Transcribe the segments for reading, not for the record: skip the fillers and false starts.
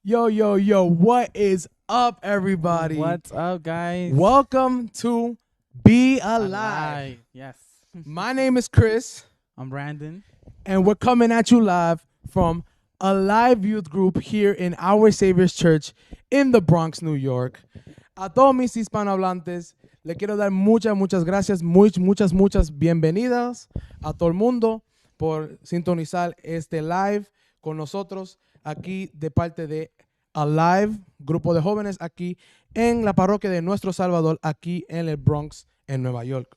Yo, what is up, everybody? What's up, guys? Welcome to Be Alive. Alive. Yes. My name is Chris, I'm Brandon. and we're coming at you live from Alive Youth Group here in Our Savior's Church in the Bronx, New York. A todos mis hispanohablantes, le quiero dar muchas gracias, muchas bienvenidas a todo el mundo por sintonizar este live con nosotros aquí de parte de Alive, grupo de jóvenes aquí en la parroquia de Nuestro Salvador, aquí en el Bronx, en Nueva York.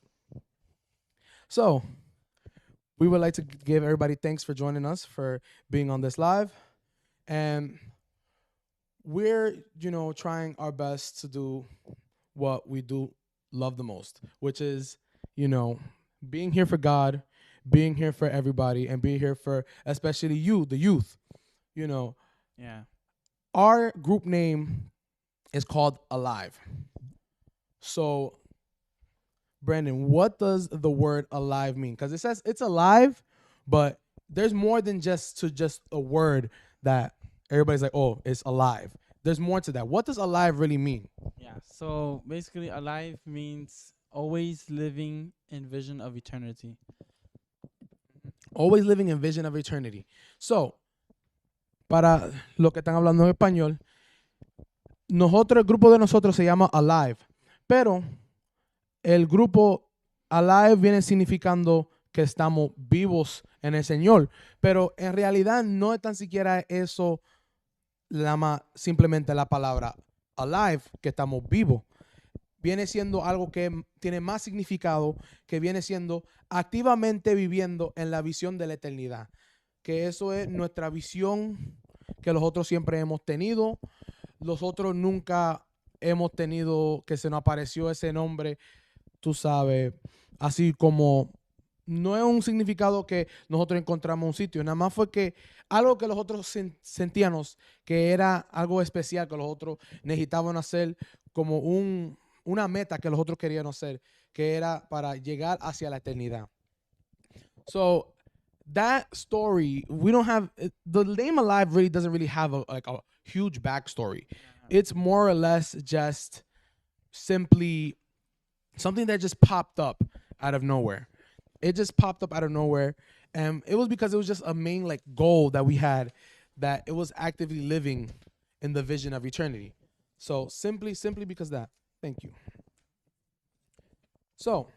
So, we would like to give everybody thanks for joining us, for being on this live. And we're, trying our best to do what we do love the most, which is, being here for God, being here for everybody, and being here for especially you, the youth. Yeah. Our group name is called Alive. So, Brandon, what does the word alive mean? Because it says it's alive, but there's more than just a word that everybody's like, oh, it's alive. There's more to that. What does alive really mean? Yeah. So basically, alive means always living in vision of eternity. Always living in vision of eternity. So, para los que están hablando en español, el grupo de nosotros se llama Alive, pero el grupo Alive viene significando que estamos vivos en el Señor, pero en realidad no es tan siquiera eso simplemente la palabra alive, que estamos vivos. Viene siendo algo que tiene más significado, que viene siendo activamente viviendo en la visión de la eternidad, que eso es nuestra visión que nosotros siempre hemos tenido. Nosotros nunca hemos tenido que se nos apareció ese nombre, tú sabes, así como no es un significado que nosotros encontramos un sitio, nada más fue que algo que nosotros sentíamos que era algo especial, que nosotros necesitábamos hacer como una meta que nosotros queríamos hacer, que era para llegar hacia la eternidad. So, that story, we don't have, the name Alive really doesn't really have a huge backstory. It's more or less just simply something that just popped up out of nowhere. It just popped up out of nowhere. And it was because it was just a main goal that we had, that it was actively living in the vision of eternity. So simply because of that. Thank you. So,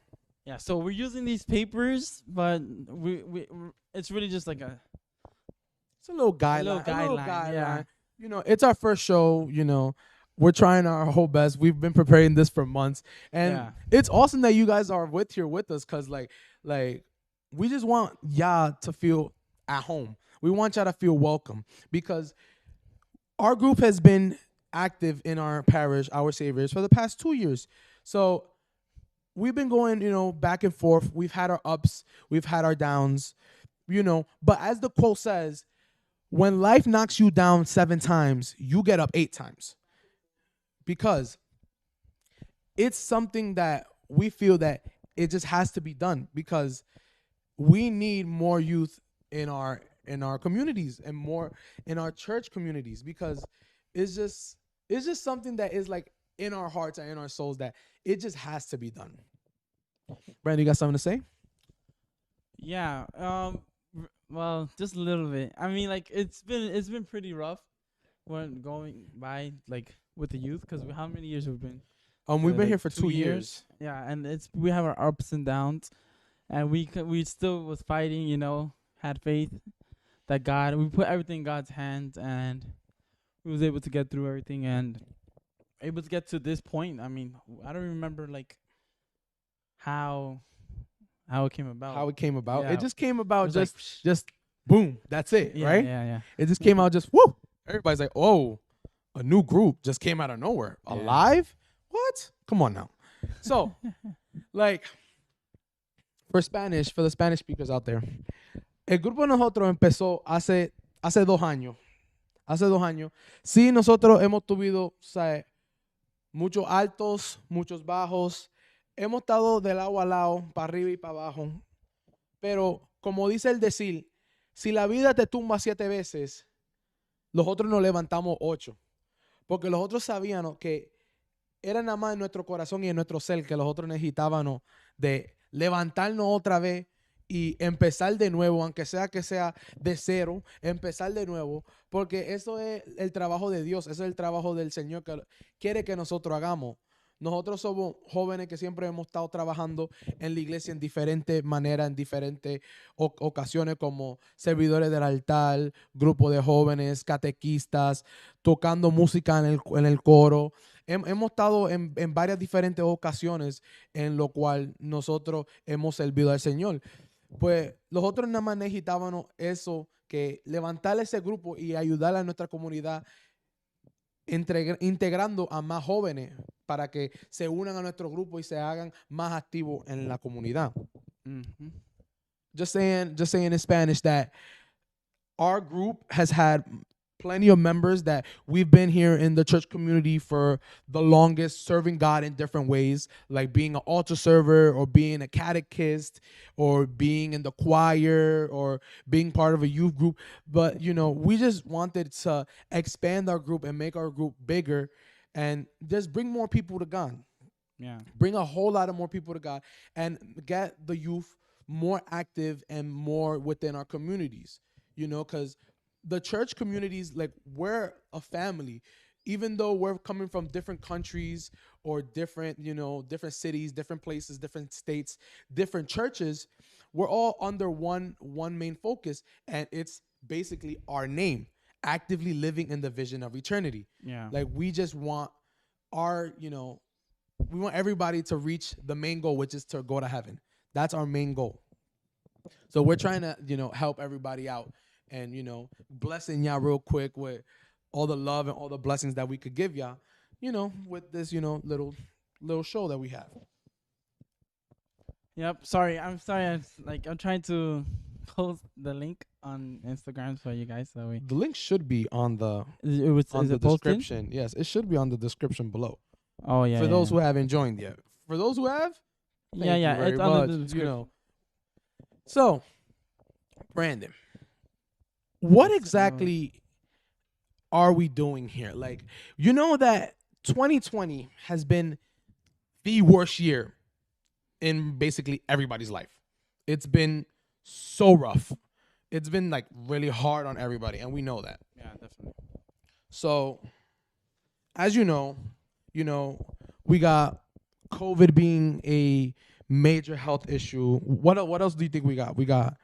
Yeah. So we're using these papers, but we it's really just like it's a little guideline. little guideline, yeah. It's our first show, We're trying our whole best. We've been preparing this for months. And Yeah. it's awesome that you guys are here with us, because like we just want y'all to feel at home. We want y'all to feel welcome, because our group has been active in our parish, Our Saviors, for the past 2 years. So we've been going, back and forth. We've had our ups, we've had our downs, But as the quote says, when life knocks you down 7 times, you get up 8 times. Because it's something that we feel that it just has to be done, because we need more youth in our communities, and more in our church communities, because it's just something that is like in our hearts and in our souls, that it just has to be done. Brandon, you got something to say? Yeah. Well, just a little bit. I mean, like it's been pretty rough when going by with the youth, because how many years we've been? We've been Like here for 2 2 years. Yeah, and we have our ups and downs, and we still was fighting. Had faith that God. We put everything in God's hands, and we was able to get through everything and able to get to this point. I mean, I don't remember how it came about. How it came about? Yeah. It just came about, It was just boom, that's it, yeah, right? Yeah. It just came out, just whoo. Everybody's like, oh, a new group just came out of nowhere. Yeah. Alive? What? Come on now. So, for the Spanish speakers out there, el grupo de nosotros empezó hace 2 años. Hace 2 años. Sí, nosotros hemos tenido, muchos altos, muchos bajos. Hemos estado de lado a lado, para arriba y para abajo. Pero, como dice el decir, si la vida te tumba 7 veces, los otros nos levantamos 8. Porque los otros sabían que era nada más en nuestro corazón y en nuestro ser que los otros necesitábamos de levantarnos otra vez y empezar de nuevo, aunque sea que sea de cero, empezar de nuevo, porque eso es el trabajo de Dios, eso es el trabajo del Señor que quiere que nosotros hagamos. Nosotros somos jóvenes que siempre hemos estado trabajando en la iglesia en diferentes maneras, en diferentes ocasiones, como servidores del altar, grupo de jóvenes, catequistas, tocando música en el coro. Hemos estado en varias diferentes ocasiones en lo cual nosotros hemos servido al Señor. Pues los otros nada más necesitábamos eso, que levantar ese grupo y ayudar a nuestra comunidad integrando a más jóvenes para que se unan a nuestro grupo y se hagan más activos en la comunidad. Mm-hmm. Just saying in Spanish that our group has had plenty of members that we've been here in the church community for the longest, serving God in different ways, like being an altar server or being a catechist or being in the choir or being part of a youth group. But, we just wanted to expand our group and make our group bigger and just bring more people to God. Yeah. Bring a whole lot of more people to God and get the youth more active and more within our communities, because the church communities, like, we're a family. Even though we're coming from different countries or different cities, different places, different states, different churches, we're all under one main focus, and it's basically our name, actively living in the vision of eternity. Yeah. Like, we just want we want everybody to reach the main goal, which is to go to heaven. That's our main goal. So we're trying to, help everybody out and, blessing y'all real quick with all the love and all the blessings that we could give y'all, with this, little show that we have. Yep. Sorry. I'm trying to post the link on Instagram for you guys. So The link should be on the description. Yes, it should be on the description below. Oh yeah. For those who haven't joined yet. For those who have, thank you very it's under the much, description. So, Brandon, what exactly are we doing here? Like, that 2020 has been the worst year in basically everybody's life. It's been so rough. It's been like really hard on everybody, and we know that. Yeah, definitely. So, as you know, we got COVID being a major health issue. What else do you think we got? We got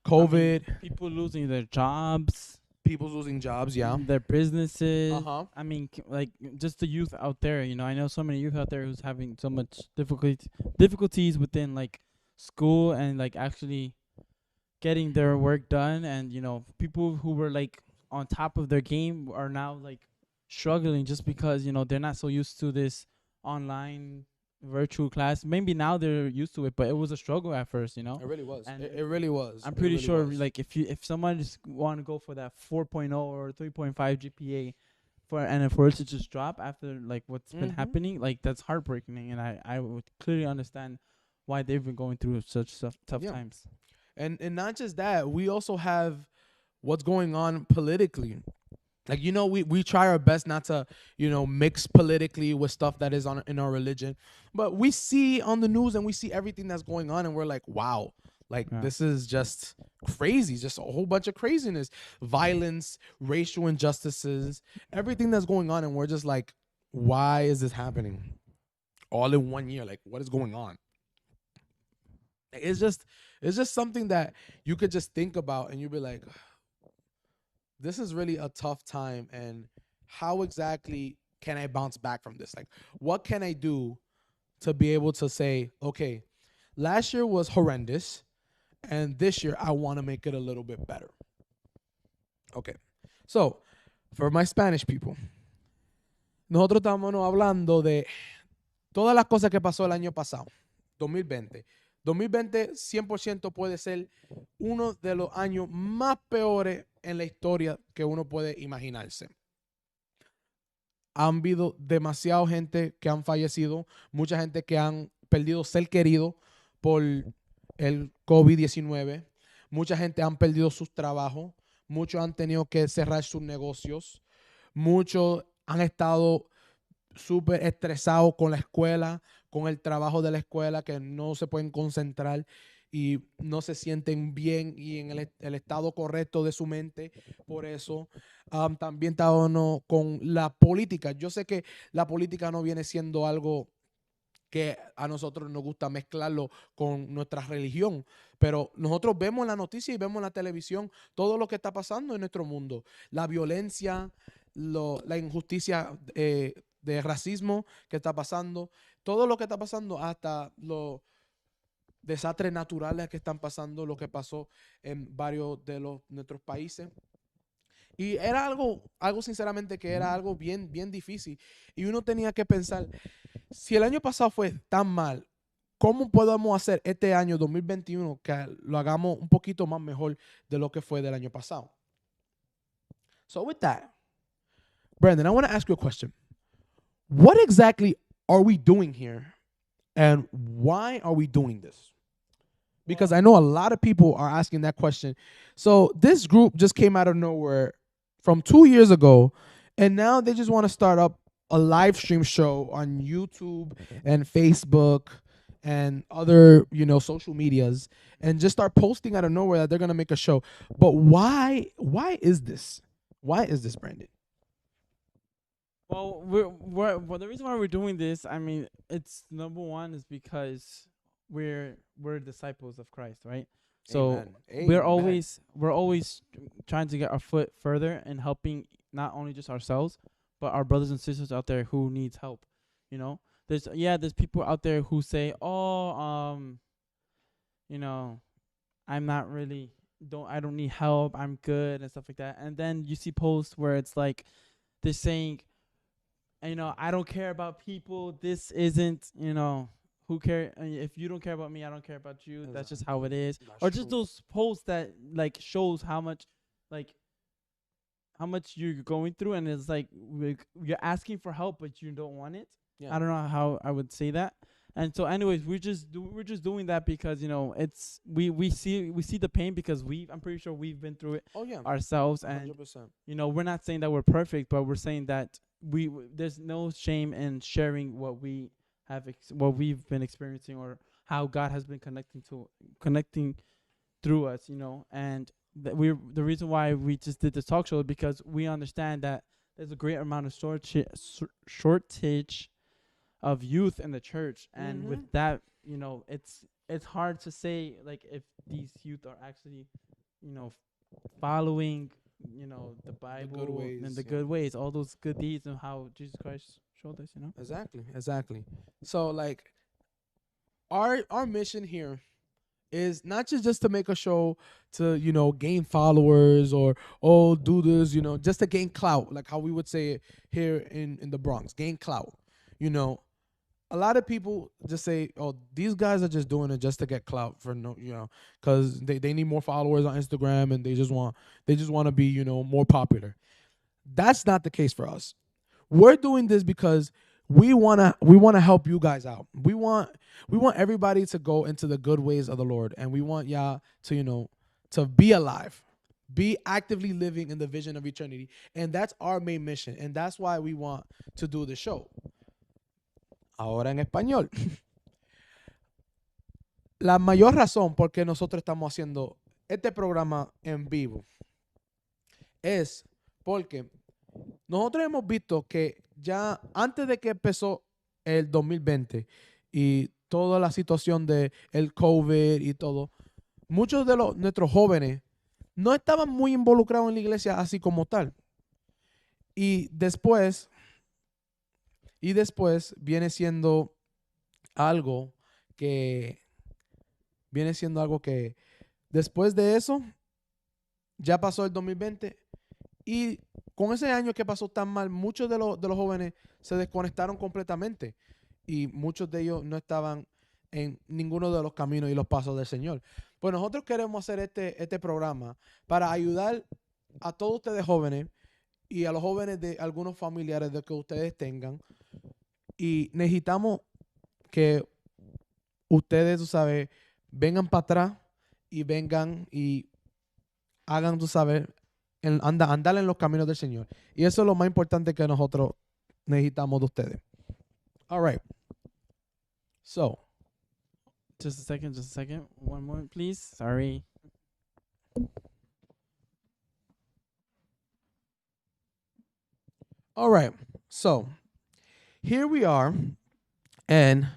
COVID. People losing their jobs. People losing jobs, yeah. Their businesses. Uh-huh. I mean, like, just the youth out there. I know so many youth out there who's having so much difficulties within, like, school and, like, actually getting their work done. And, people who were, like, on top of their game are now, like, struggling just because, they're not so used to this online virtual class. Maybe now they're used to it, but it was a struggle at first, It really was. And it really was. I'm pretty really sure was. like if someone just want to go for that 4.0 or 3.5 GPA for it to just drop after like what's been happening, like that's heartbreaking. And I would clearly understand why they've been going through such tough times. And not just that, we also have what's going on politically. Like, we try our best not to, mix politically with stuff that is in our religion. But we see on the news and we see everything that's going on and we're like, wow, like this is just crazy. Just a whole bunch of craziness, violence, racial injustices, everything that's going on. And we're just like, why is this happening all in 1 year? Like, what is going on? It's just something that you could just think about and you'd be like, this is really a tough time, and how exactly can I bounce back from this? Like, what can I do to be able to say, okay, last year was horrendous, and this year I want to make it a little bit better. Okay, so, for my Spanish people, nosotros estamos hablando de todas las cosas que pasó el año pasado, 2020. 2020 100% puede ser uno de los años más peores en la historia que uno puede imaginarse. Han habido demasiada gente que han fallecido, mucha gente que han perdido ser querido por el COVID-19, mucha gente han perdido sus trabajos, muchos han tenido que cerrar sus negocios, muchos han estado súper estresados con la escuela, con el trabajo de la escuela, que no se pueden concentrar y no se sienten bien y en el estado correcto de su mente. Por eso también está uno con la política. Yo sé que la política no viene siendo algo que a nosotros nos gusta mezclarlo con nuestra religión, pero nosotros vemos la noticia y vemos la televisión todo lo que está pasando en nuestro mundo, la violencia, la injusticia de racismo que está pasando, todo lo que está pasando, hasta los desastres naturales que están pasando, lo que pasó en varios de nuestros países. Y era algo sinceramente que era algo bien, bien difícil. Y uno tenía que pensar, si el año pasado fue tan mal, ¿cómo podemos hacer este año 2021 que lo hagamos un poquito más mejor de lo que fue del año pasado? So with that, Brandon, I want to ask you a question. What exactly are we doing here and why are we doing this? Because I know a lot of people are asking that question. So this group just came out of nowhere from 2 years ago, and now they just want to start up a live stream show on YouTube and Facebook and other, social medias, and just start posting out of nowhere that they're gonna make a show. But why? Why is this? Why is this, Brandon? Well, well, the reason why we're doing this, I mean, it's number one is because we're disciples of Christ, right? So Amen. we're Amen. always trying to get our foot further and helping not only just ourselves, but our brothers and sisters out there who needs help. You know, there's people out there who say, oh, you know, I'm not really I don't need help, I'm good and stuff like that. And then you see posts where it's like they're saying, I don't care about people. This isn't, who care if you don't care about me, I don't care about you. That's just how it is. That's Or just true. those posts that like shows like how much you're going through, and it's like you're asking for help but you don't want it. Yeah. I don't know how I would say that. And so anyways, we're just doing that because it's we see the pain because I'm pretty sure we've been through it Oh yeah. ourselves. And 100%. we're not saying that we're perfect, but we're saying that there's no shame in sharing what we what we've been experiencing, or how God has been connecting through us, and the reason why we just did this talk show is because we understand that there's a great amount of shortage of youth in the church, and with that, it's hard to say like if these youth are actually, following, the Bible and the good ways, all those good deeds, and how Jesus Christ showed us. Exactly. So like our mission here is not just to make a show to gain followers or do this just to gain clout, like how we would say it here in the Bronx, gain clout. A lot of people just say, oh, these guys are just doing it just to get clout for because they need more followers on Instagram, and they just want to be more popular. That's not the case for us. We're doing this because we wanna help you guys out. We want everybody to go into the good ways of the Lord, and we want y'all to to be alive, be actively living in the vision of eternity, and that's our main mission, and that's why we want to do the show. Ahora en español. La mayor razón por qué nosotros estamos haciendo este programa en vivo es porque nosotros hemos visto que ya antes de que empezó el 2020 y toda la situación de el COVID y todo, muchos de nuestros jóvenes no estaban muy involucrados en la iglesia así como tal. Y después viene siendo algo que después de eso ya pasó el 2020 y con ese año que pasó tan mal, muchos de los jóvenes se desconectaron completamente y muchos de ellos no estaban en ninguno de los caminos y los pasos del Señor. Pues nosotros queremos hacer este programa para ayudar a todos ustedes jóvenes y a los jóvenes de algunos familiares de que ustedes tengan, y necesitamos que ustedes, tú sabes, vengan para atrás y vengan y hagan, tú sabes, andar en los caminos del Señor. Y eso es lo más importante que nosotros necesitamos de ustedes. All right. So, Just a second, just a second. One more, please. Sorry. all right. So, here we are. And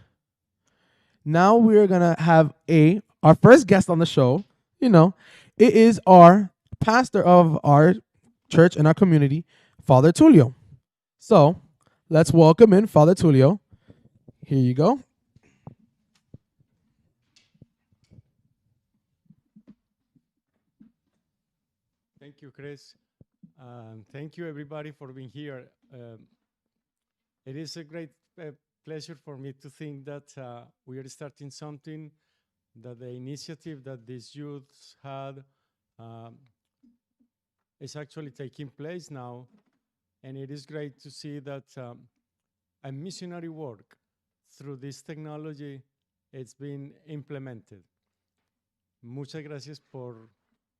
now we're going to have our first guest on the show. You know, it is our pastor of our church and our community, Father Tulio. So, let's welcome in Father Tulio. Here you go. Thank you, Chris. Thank you, everybody, for being here. It is a great pleasure for me to think that we are starting something, that the initiative that these youths had is actually taking place now. And it is great to see that a missionary work through this technology it's been implemented. Muchas gracias por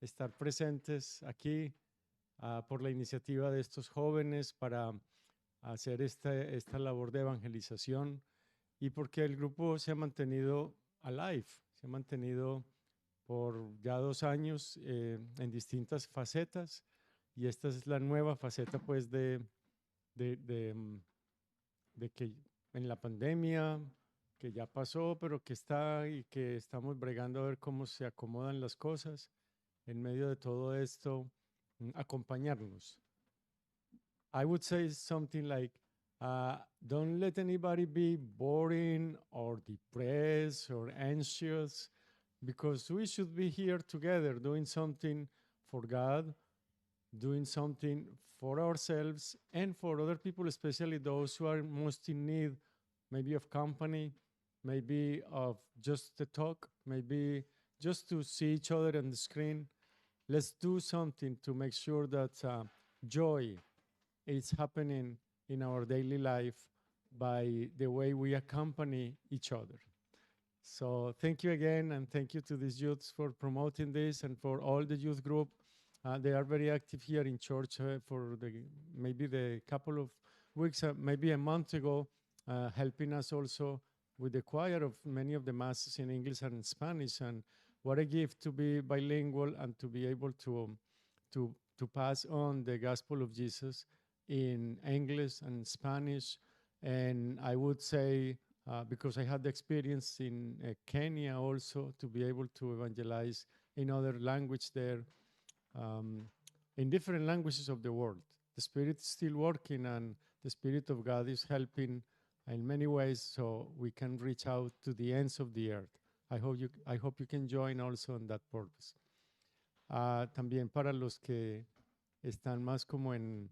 estar presentes aquí, por la iniciativa de estos jóvenes para hacer esta labor de evangelización y porque el grupo se ha mantenido alive, se ha mantenido por ya 2 años en distintas facetas y esta es la nueva faceta pues de que en la pandemia que ya pasó pero que está y que estamos bregando a ver cómo se acomodan las cosas en medio de todo esto, acompañarnos. I would say something like, don't let anybody be boring or depressed or anxious, because we should be here together doing something for God, doing something for ourselves and for other people, especially those who are most in need, maybe of company, maybe of just a talk, maybe just to see each other on the screen. Let's do something to make sure that joy is happening in our daily life by the way we accompany each other. So thank you again, and thank you to these youths for promoting this and for all the youth group. They are very active here in church for maybe the couple of weeks, maybe a month ago, helping us also with the choir of many of the masses in English and in Spanish. And what a gift to be bilingual and to be able to pass on the gospel of Jesus in English and Spanish. And I would say, because I had the experience in Kenya also, to be able to evangelize in other language there, in different languages of the world. The Spirit is still working, and the Spirit of God is helping in many ways so we can reach out to the ends of the earth. I hope you can join also in that purpose. También para los que están más como en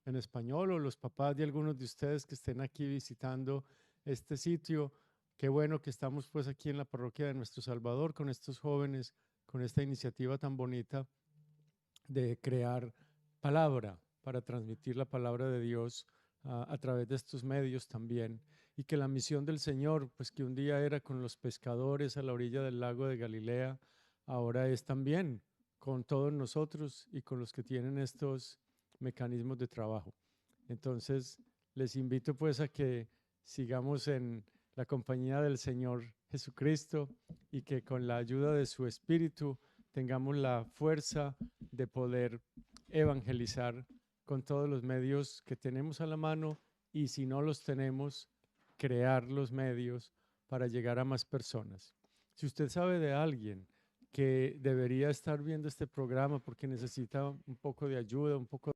español o los papás de algunos de ustedes que estén aquí visitando este sitio, qué bueno que estamos pues aquí en la parroquia de Nuestro Salvador con estos jóvenes, con esta iniciativa tan bonita de crear palabra para transmitir la palabra de Dios a través de estos medios también, y que la misión del Señor, pues que un día era con los pescadores a la orilla del lago de Galilea, ahora es también con todos nosotros y con los que tienen estos mecanismos de trabajo. Entonces, les invito pues a que sigamos en la compañía del Señor Jesucristo y que con la ayuda de su Espíritu tengamos la fuerza de poder evangelizar con todos los medios que tenemos a la mano, y si no los tenemos, crear los medios para llegar a más personas. Si usted sabe de alguien que debería estar viendo este programa porque necesita un poco de ayuda, un poco